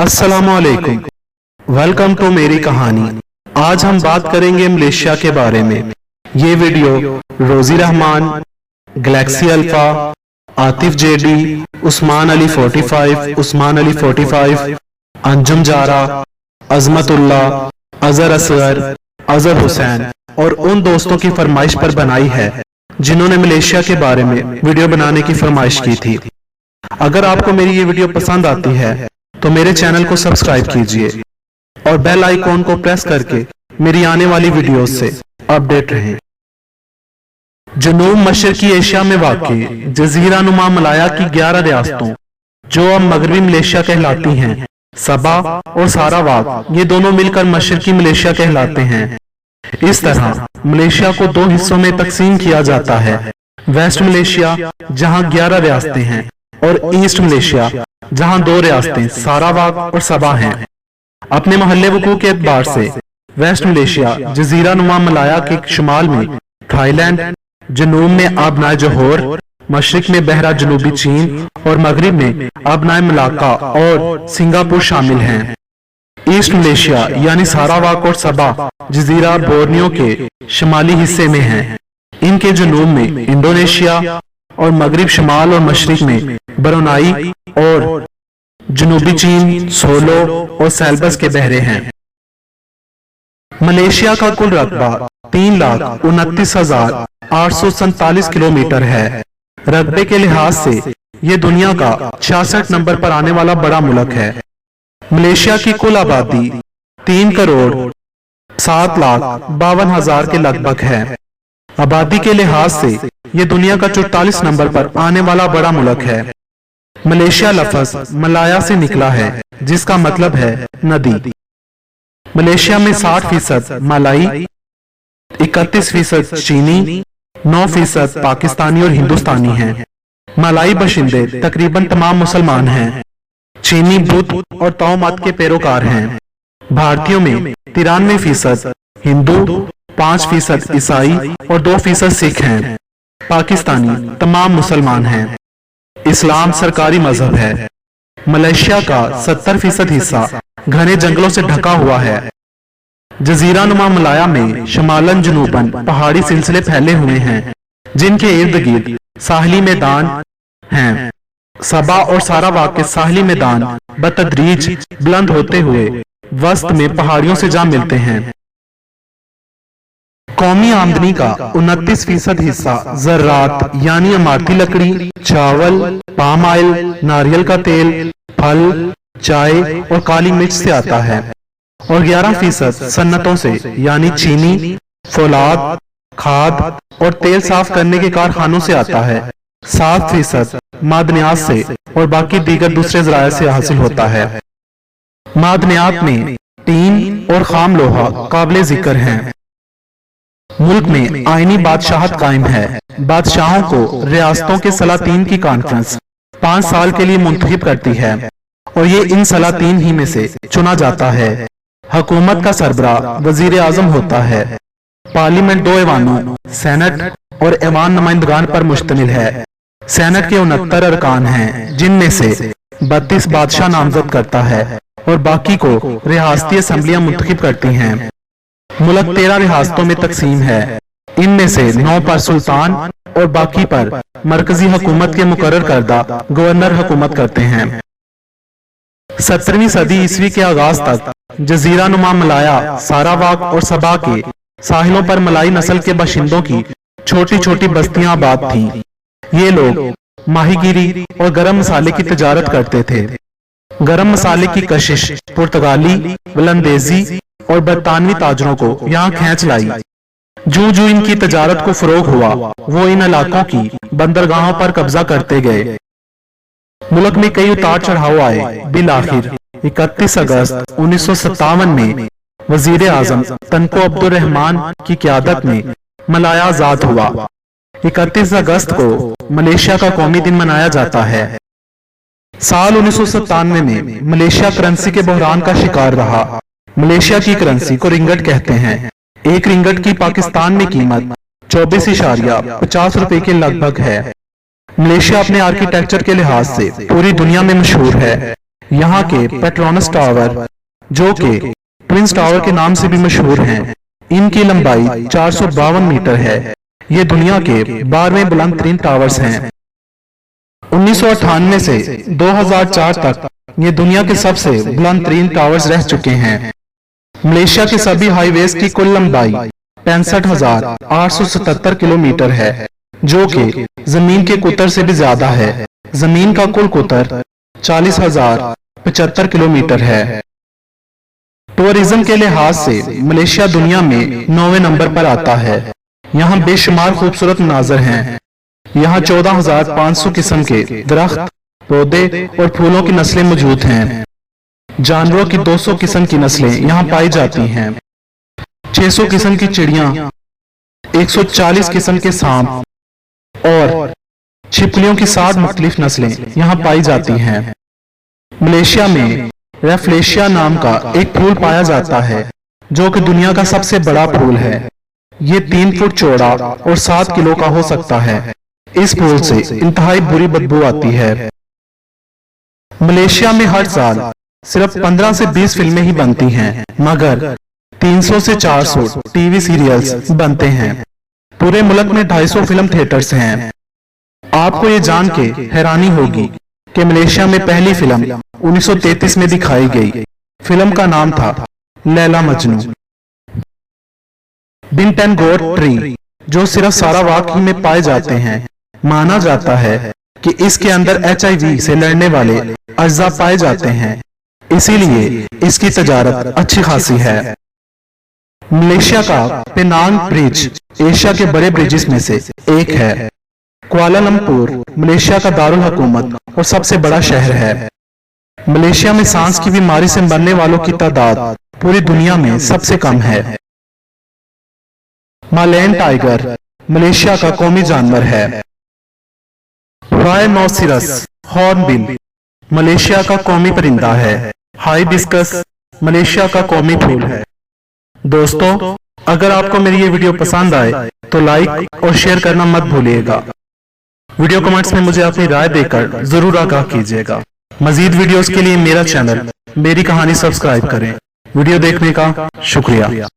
अस्सलामुअलैकुम, welcome to मेरी कहानी। आज हम बात करेंगे मलेशिया के बारे में। ये video Rosy Rehman, Galaxy Alpha, Atif JD, Usman Ali 45, Anjum Zara, Azmatullah, Azhar Asghar, Azhar Hussain और उन दोस्तों की फरमाइश पर बनाई है जिन्होंने मलेशिया के बारे में वीडियो बनाने की फरमाइश की थी। अगर आपको मेरी ये वीडियो पसंद आती है तो मेरे चैनल को सब्सक्राइब कीजिए और बेल आइकॉन को प्रेस करके मेरी आने वाली वीडियोस से अपडेट रहें। जनूब मशरकी एशिया में वाक़ जजीरा नुमा मलाया की 11 रियासतों जो अब मगरबी मलेशिया कहलाती हैं, सबा और सारावाक, ये दोनों मिलकर मशरकी मलेशिया कहलाते हैं। इस तरह मलेशिया को दो हिस्सों में तकसीम किया जाता है, वेस्ट मलेशिया जहां 11 रियासतें हैं और ईस्ट मलेशिया जहां 2 रियासतें सारावाक और सबा हैं। अपने महल्ले वकूअ के एतबार से वेस्ट मलेशिया जजीरा नुमा मलाया के शुमाल में थाईलैंड, जनूब में आबनाए जोहोर, मशरिक में बहरा जनूबी चीन और मगरिब में आबनाए मलाका और सिंगापुर शामिल हैं। ईस्ट मलेशिया यानी सारावाक और सबा जजीरा बोर्नियो के शुमाली हिस्से में हैं। इनके जनूब में इंडोनेशिया और मगरिब, शमाल और मशरिक में ब्रुनाई और जनूबी चीन, सोलो और सेल्बस के बहरे हैं। मलेशिया का कुल रकबा 3,29,847 किलोमीटर है। रकबे के लिहाज से ये दुनिया का 66 नंबर पर आने वाला बड़ा मुल्क है। मलेशिया की कुल आबादी 3,07,52,000 के लगभग है। आबादी के लिहाज से ये दुनिया का 44 नंबर पर आने वाला बड़ा मुल्क है। मलेशिया लफ्ज मलाया से निकला है जिसका मतलब है नदी। मलेशिया में 60% मलाई, 31% चीनी, 9% पाकिस्तानी और हिंदुस्तानी हैं। मलाई बशिंदे तकरीबन तमाम मुसलमान हैं। चीनी बुद्ध और ताओ मत के पैरोकार हैं। भारतीयों में 93% हिंदू, 5% ईसाई और 2% सिख हैं। पाकिस्तानी तमाम मुसलमान हैं। इस्लाम सरकारी मजहब है। मलेशिया का 70% हिस्सा घने जंगलों से ढका हुआ है। जजीरा नुमा मलाया में शमालन जनूबन पहाड़ी सिलसिले फैले हुए हैं जिनके इर्द गिर्द साहली मैदान हैं। सबा और सारावाक के साहली मैदान बतदरीज बुलंद होते हुए वस्त में पहाड़ियों से जा मिलते हैं। कौमी आमदनी का 29% हिस्सा ज़राअत यानी इमारती लकड़ी, चावल, पाम ऑयल, नारियल का तेल, फल, चाय और काली मिर्च से आता है और 11% सन्नतों से यानी चीनी, फौलाद, खाद और तेल साफ करने के कारखानों से आता है। 7% मादनियात से और बाकी दीगर दूसरे ज़राए से हासिल होता है। मादनियात में टीन और खाम लोहा काबिल जिक्र हैं। मुल्क में आईनी बादशाहत कायम है। बादशाहों को रियासतों के सलातीन की कॉन्फ्रेंस 5 साल के लिए मुंतखब करती है और ये इन सलातीन ही में से चुना जाता है। हुकूमत का सरबराह वजीर आजम होता है। पार्लियामेंट 2 ऐवानों, सेनेट और ऐवान नुमाइंदगान पर मुश्तमिल है। सेनेट के 69 अरकान हैं जिनमें से 32 बादशाह नामजद करता है और बाकी को रियासती असम्बलियां मुंतखब करती हैं। मुल्क 13 रियासतों में तकसीम है। इनमें से 9 पर सुल्तान और बाकी पर मरकजी हुकूमत के मुकर्रर करदा गवर्नर हुकूमत करते हैं। 17वीं सदी ईस्वी के आगाज तक जजीरा नुमा मलाया, सारावाक और सबा के साहिलों पर मलाई नस्ल के बाशिंदों की छोटी छोटी बस्तियां आबाद थीं। ये लोग माहीगिरी और गरम मसाले की तजारत करते थे। गरम मसाले की कशिश पुर्तगाली, वलंदेजी और बरतानवी ताजरों को यहाँ खींच लाई। जो जो इनकी तजारत को फरोग हुआ वो इन इलाकों की बंदरगाहों पर कब्जा करते गए। मुल्क में कई उतार चढ़ाव आए। बिलाखिर 31 अगस्त 1957 में वजीर आजम तनको अब्दुल रहमान की क़यादत में मलाया आजाद हुआ। 31 अगस्त को मलेशिया का कौमी दिन मनाया जाता है। साल 1997 में मलेशिया करेंसी के बहरान का शिकार रहा। मलेशिया की करेंसी को रिंगट कहते हैं। एक रिंगट की पाकिस्तान में कीमत 24.50 रुपए के लगभग है। मलेशिया अपने आर्किटेक्चर के लिहाज से पूरी दुनिया में मशहूर है। यहाँ के पेट्रोनस टावर, जो कि ट्विंस टावर के नाम से भी मशहूर हैं, इनकी लंबाई 452 मीटर है। ये दुनिया के 12वें बुलंद तरीन टावर्स हैं। 1998 से 2004 तक ये दुनिया के सबसे बुलंद तरीन टावर्स रह चुके हैं। मलेशिया के सभी हाईवेज की कुल लंबाई 65,877 किलोमीटर है, जो कि जमीन के कुतर से भी ज्यादा है। जमीन का कुल कुतर 40,075 किलोमीटर है। टूरिज्म के लिहाज से मलेशिया दुनिया में 9वें नंबर पर आता है। यहाँ बेशुमार खूबसूरत मनाजर हैं। यहाँ 14,500 किस्म के दरख्त, पौधे और फूलों की नस्लें मौजूद हैं। जानवरों की 200 किस्म की नस्लें यहाँ पाई जाती हैं। 600 किस्म की चिड़ियाँ, 140 किस्म के सांप और छिपकलियों की 7 मुख्तलिफ नस्लें यहाँ पाई जाती हैं। मलेशिया में रेफ्लेशिया नाम का एक फूल पाया जाता है, जो कि दुनिया का सबसे बड़ा फूल है। ये 3 फुट चौड़ा और 7 किलो का हो सकता है। इस फूल से इंतहाई बुरी बदबू आती है। मलेशिया में हर साल सिर्फ 15 से 20 फिल्में ही बनती हैं, मगर 300 से 400 टीवी सीरियल्स बनते हैं। पूरे मुल्क में 250 फिल्म थिएटर्स हैं। आपको ये जान के हैरानी होगी कि मलेशिया में पहली फिल्म 1933 में दिखाई गई। फिल्म का नाम था लैला मजनू। बिंटन गोट ट्री, जो सिर्फ सारावाक ही में पाए जाते हैं, माना जाता है कि इसके अंदर HIV से लड़ने वाले अज्जा पाए जाते हैं, इसीलिए इसकी तजारत अच्छी खासी है। मलेशिया का पेनांग ब्रिज एशिया के बड़े ब्रिजेस में से एक है। कुआलालंपुर मलेशिया का दारुल हुकूमत और सबसे बड़ा शहर है। मलेशिया में सांस की बीमारी से मरने वालों की तादाद पूरी दुनिया में सबसे कम है। मालैन टाइगर मलेशिया का कौमी जानवर है। राइनोसिरस हॉर्नबिल मलेशिया का कौमी परिंदा है। हाइबिस्कस मलेशिया का कौमी फूल है। दोस्तों, अगर आपको मेरी ये वीडियो पसंद आए तो लाइक और शेयर करना मत भूलिएगा। वीडियो कमेंट्स में मुझे अपनी राय देकर जरूर आगाह कीजिएगा। मजीद वीडियोस के लिए मेरा चैनल मेरी कहानी सब्सक्राइब करें। वीडियो देखने का शुक्रिया।